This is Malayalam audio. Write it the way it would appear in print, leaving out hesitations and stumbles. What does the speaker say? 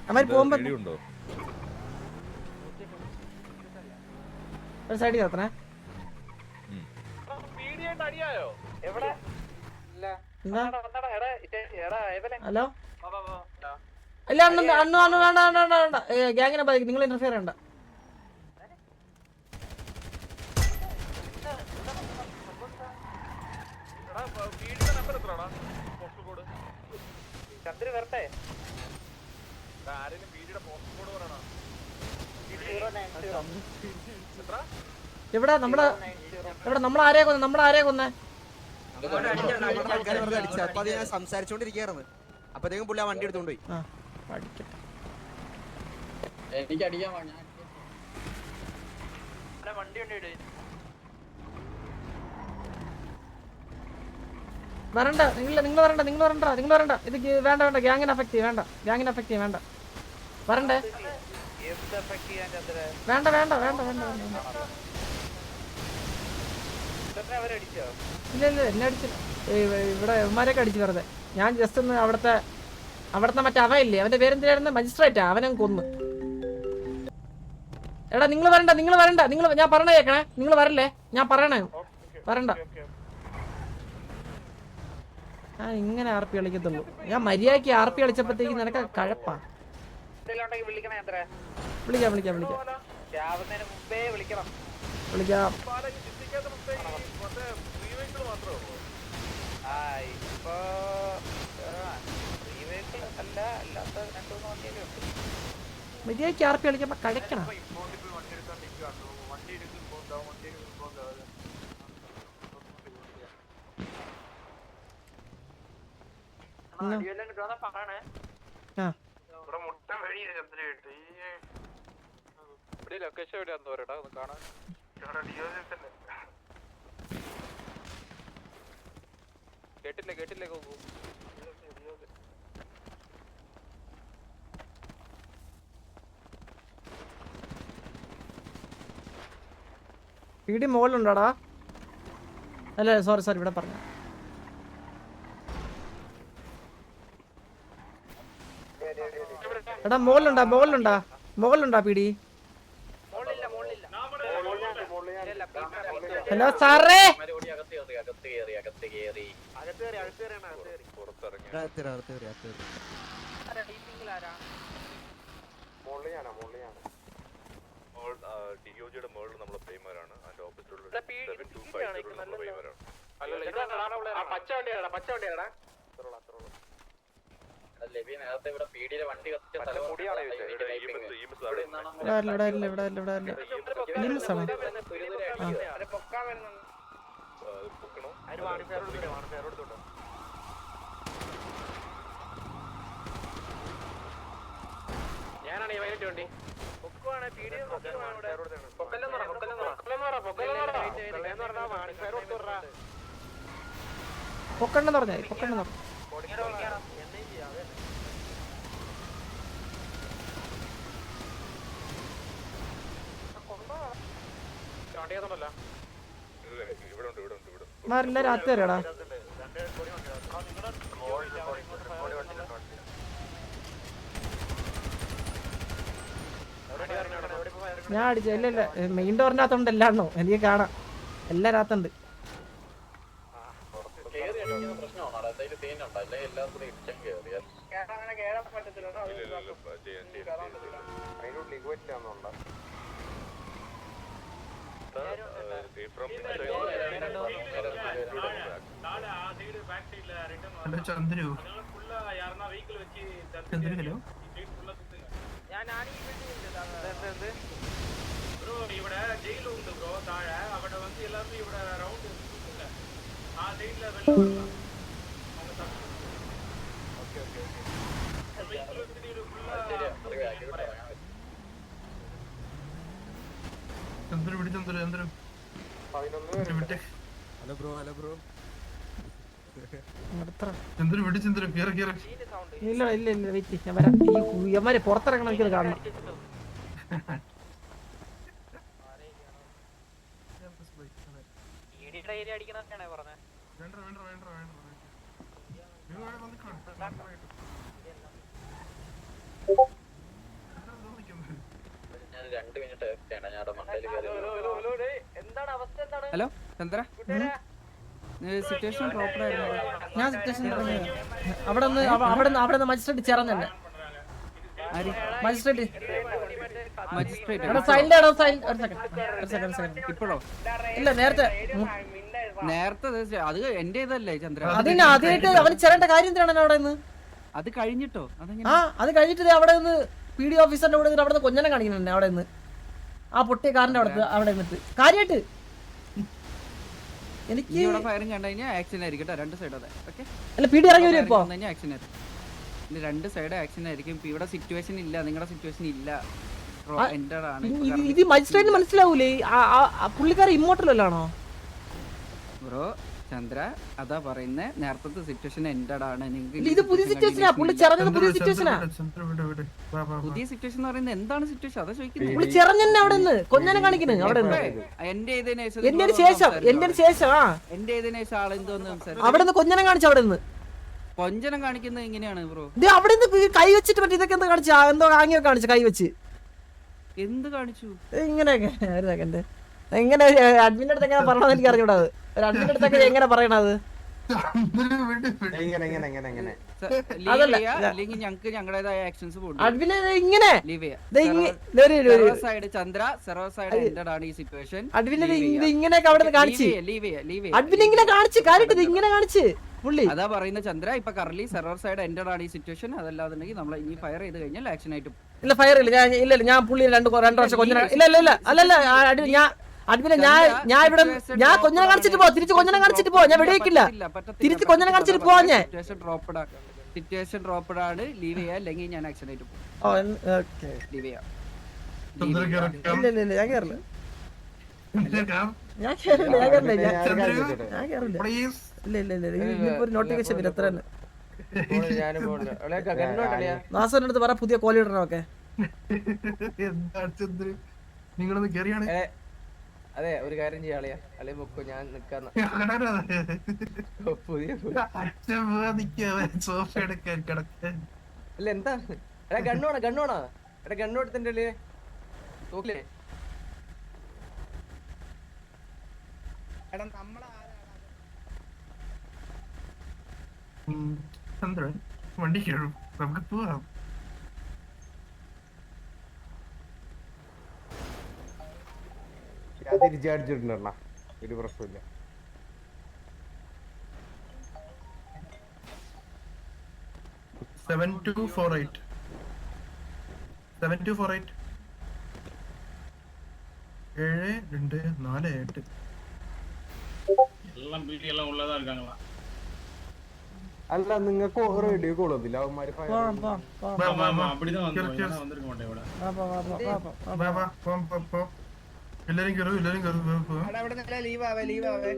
അവന്മാർ പോകുമ്പോ ഒരു സൈഡിൽ നിർത്തണേ. ഹലോ ഇല്ല അണ്ണു വേണ്ട ഗ്യാങ്ങിനെ ബാധിക്കും. നിങ്ങൾ ഇന്റർഫിയർ വേണ്ട. ഇവിടെ നമ്മളാരെയാ കൊന്നേ? സംസാരിച്ചോണ്ടിരിക്കായിരുന്നു. അപ്പത്തേക്കും പുള്ളി ആ വണ്ടി എടുത്തോണ്ട് പോയി. എനിക്ക് അടിക്കാൻ വരണ്ട. നിങ്ങൾ വരണ്ട. ഇത് വേണ്ട. ഗ്യാങ്ങിനെ അഫക്ട് ചെയ്യും. വേണ്ട. വരണ്ടേ? വേണ്ട. ഇല്ല എന്നെ അടിച്ചില്ല. ഇവിടെ ഇവന്മാരൊക്കെ അടിച്ചു വെറുതെ. ഞാൻ ജസ്റ്റ് ഒന്ന് അവിടുത്തെ മറ്റേ അവയില്ലേ, അവന്റെ പേരെന്തിനായിരുന്നു, മജിസ്ട്രേറ്റാ, അവനെ കൊന്നു. എടാ നിങ്ങൾ വരണ്ട. ഞാൻ പറഞ്ഞ കേക്കണേ. നിങ്ങൾ വരല്ലേ, ഞാൻ പറയണേ. വരണ്ട. ഞാൻ ഇങ്ങനെ ആർപ്പി കളിക്കത്തുള്ളൂ. ഞാൻ മര്യാദക്ക് ആർപ്പി കളിച്ചപ്പോഴത്തേക്ക് നിനക്ക് കഴപ്പാ. വിളിക്കാം. മര്യാദക്ക് ആർപ്പി കളിക്കുമ്പോ കഴിക്കണം. ലൊക്കേഷൻ എവിടെയാന്ന് പറയടാ ഒന്ന് കാണാൻ. കേട്ടില്ലേ പീടി മോളിലുണ്ടോടാ? അല്ല സോറി ഇവിടെ പറഞ്ഞു. എടാ മോളിലുണ്ടാ പീടി? ഹലോ സാറേ, ഡിഒജിയുടെ മുകളിൽ നമ്മളെ പ്ലെയിമറാണ്. അതിന്റെ ഓപ്പോസിറ്റുള്ള നേരത്തെ ഇവിടെ പീടിയിലെ വണ്ടി ഞാനാണ് ഈ വൈകിട്ട് വണ്ടി പൊക്കണ്ടെന്ന് പറഞ്ഞ മാറില്ല. രാത്രി വരെടാ. ഞാൻ അടിച്ച ഇല്ല മെയിൻ ഡോറിനകത്തോണ്ട് എല്ലാണോ എനിക്ക് കാണാം. എല്ലാ രാത്തുണ്ട്. ചന്ദ്രു ഹലോ, ഇവിടെ ജയിലുണ്ട് ബ്രോ താഴെ. അവിടെ വന്ന് എല്ലാവരും ഇവിടെ റൗണ്ട് ആ സൈഡിലെ ചന്ദ്രു വിട്. ചന്ദ്രു ഹലോ ബ്രോ ചന്ദ്രു വിട്. ചന്ദ്രു ഇല്ല വെയിറ്റ്, ഞാൻ വരാം. ഈ യമാരെ പുറത്തിറങ്ങണം, എനിക്കത് കാണണം. 2 മിനിറ്റ് ചെയ്യണം ഞാൻ മണ്ടയിൽ കയറി ഹലോ ചന്ദ്ര സിറ്റുവേഷൻ പ്രോപ്പർ ആയിരുന്നു ഞാൻ സിറ്റുവേഷൻ അവിടെ നിന്ന് മജിസ്ട്രേറ്റ് ചേർന്നെ മജിസ്ട്രേറ്റ് ഇപ്പോഴോ ഇല്ല നേരത്തെ നേരത്തെ അത് എന്റെ ഇതല്ലേ ചന്ദ്ര അതിന് ആദ്യമായിട്ട് അവന് ചേരേണ്ട കാര്യം എന്താണ് അവിടെ നിന്ന് അത് കഴിഞ്ഞിട്ടോ ആ അത് കഴിഞ്ഞിട്ട് അവിടെ നിന്ന് പി ഡി ഓഫീസറിന്റെ കൂടെ അവിടെ നിന്ന് കൊഞ്ഞനെ കാണിക്കുന്നുണ്ട് അവിടെ നിന്ന് ആ പൊട്ടിയ കാറിന്റെ അവിടെ നിന്നിട്ട് കാര്യമായിട്ട് എനിക്ക് ഫയറിംഗ് കണ്ടു കഴിഞ്ഞാൽ ആക്ഷൻ ആയിരിക്കും കേട്ടോ 2 സൈഡ് അതെ ഓക്കെ അല്ല പി ഡി ഇറങ്ങി വരും ഇപ്പൊ ആക്ഷൻ ആയിരിക്കും 2 സൈഡ് ആക്ഷൻ ആയിരിക്കും ഇപ്പൊ ഇവിടെ സിറ്റുവേഷൻ ഇല്ല നിങ്ങളുടെ സിറ്റുവേഷൻ ഇല്ല എന്റർ ആണ് ഇത് മജിസ്ട്രേറ്റിന് മനസ്സിലാവൂലേ പുള്ളിക്കാരൻ ഇമ്മോർട്ടൽ അല്ലാണോ ബ്രോ ചന്ദ്ര അതാ പറയുന്നേ നേരത്തെ സിറ്റുവേഷൻ എന്റഡ് ആണ് ഇത് പുതിയ സിറ്റുവേഷനാ പുള്ളി ചെറഞ്ഞത് പുതിയ സിറ്റുവേഷനാ പുതിയ സിറ്റുവേഷൻ എന്ന് പറയുന്നത് എന്താണ് സിറ്റുവേഷൻ അതാ ചോദിക്കുന്നത് പുള്ളി ചെറഞ്ഞന്നെ അവിടെ നിന്ന് കൊഞ്ഞനെ കാണിക്കുന്നു അവിടെ നിന്ന് എന്റെ എന്റെ ശേഷം ആ എന്റെ ഇതിന് ശേഷം ആളെന്തോന്ന് സംസാരിച്ചു അവിടെ നിന്ന് കൊഞ്ഞനെ കാണിച്ചു അവിടെ നിന്ന് കൊഞ്ചനം കാണിക്കുന്നത് എങ്ങനെയാണ് ബ്രോ ഇത് അവിടെ നിന്ന് കൈ വെച്ചിട്ട് മറ്റേ ഇതൊക്കെ എന്താ കാണിച്ചാ എന്തോ ആംഗ്യമൊക്കെ കാണിച്ചു കൈ വെച്ച് എന്ത് കാണിച്ചു ഇങ്ങനെയൊക്കെ ഒരു സെക്കൻഡ് എങ്ങനെ അഡ്മിന്റെ അടുത്ത് എങ്ങനെ പറയണമെന്ന് എനിക്ക് അറിഞ്ഞൂടാ ഒരു അഡ്മിന്റെ അടുത്തൊക്കെ എങ്ങനെ പറയണത് അല്ലെങ്കിൽ ഞങ്ങൾക്ക് ഞങ്ങളുടേതായ ആക്ഷൻസ് അഡ്മിനെ ഇങ്ങനെ ചന്ദ്ര സെർവർ സൈഡ് എന്റഡ് ആണ് ഈ സിറ്റുവേഷൻ അഡ്മിനെ ഇത് ഇങ്ങനെയൊക്കെ അവിടെ നിന്ന് കാണിച്ച് അഡ്മിനെ ഇങ്ങനെ കാണിച്ച് കാര്യമായിട്ട് ഇത് ഇങ്ങനെ കാണിച്ച് പുള്ളി അതാ പറയുന്ന ചന്ദ്ര ഇപ്പൊ കറലി സെർവർ സൈഡ് എന്റഡ് ആണ് ഈ സിറ്റുവേഷൻ അതല്ലാന്നുണ്ടെങ്കിൽ നമ്മൾ ഇനി ഫയർ ചെയ്ത് കഴിഞ്ഞാൽ ആക്ഷൻ ആയിട്ട് ഇല്ല ഫയർ ഇല്ല ഞാൻ പുള്ളി 2 വർഷം കൊഞ്ഞന ഇല്ല അല്ലല്ല ഞാൻ അഡ്മിനെ ഞാൻ ഇവിടെ ഞാൻ കൊഞ്ഞനെ കാണിച്ചിട്ട് പോ തിരിച്ച് കൊഞ്ഞനെ കാണിച്ചിട്ട് പോ ഞാൻ വെടിവെക്കില്ല തിരിച്ച് കൊഞ്ഞനെ കാണിച്ചിട്ട് പോവാ ഞാൻ സിറ്റുവേഷൻ ഡ്രോപ്പ്ഡ് ആണ് ലീവ് ചെയ്യാൻ അല്ലെങ്കിൽ ഞാൻ ആക്ഷൻ ആയിട്ട് പോകും ലീവ് ചെയ്യാം ഇല്ല ഞാൻ കേറില്ല ഇല്ല ഇനിയിപ്പോ ഒരു നോട്ടിഫിക്കേഷൻ വരും അത്ര തന്നെ നാസറിന്റെ അടുത്ത് പറ പുതിയ കോൾ ഇടണമൊക്കെ നിങ്ങളൊന്ന് കേറിയാണ് അതെ ഒരു കാര്യം ചെയ്യാളിയാ അല്ലെ പൊക്കോ ഞാൻ നിക്കാന്ന് സോഫ എടുക്കാൻ കിടക്കാൻ അല്ല എന്താ എടാ ഗണ്ണോണ എടാ ഗണ്ണോടത്തിന്റെ നോക്കില്ലേ ചന്ദ്രൻ വണ്ടി കേറും നമുക്ക് പോവാം തിരിച്ചടിച്ചിട്ടുണ്ടെണ്ണ ഒരു പ്രശ്നമില്ല 7248 7248 7248 എല്ലാം പീടി എല്ലാം ഉള്ളതാ இருக்காங்களா അല്ല നിങ്ങൾക്ക് റേഡിയോ കൊള്ളുന്നില്ല അവന്മാര് அப்படிதான் வந்திருக்க மாட்டேன் ഇവിടെ എല്ലാരും കയറും ലീവ് ആവേ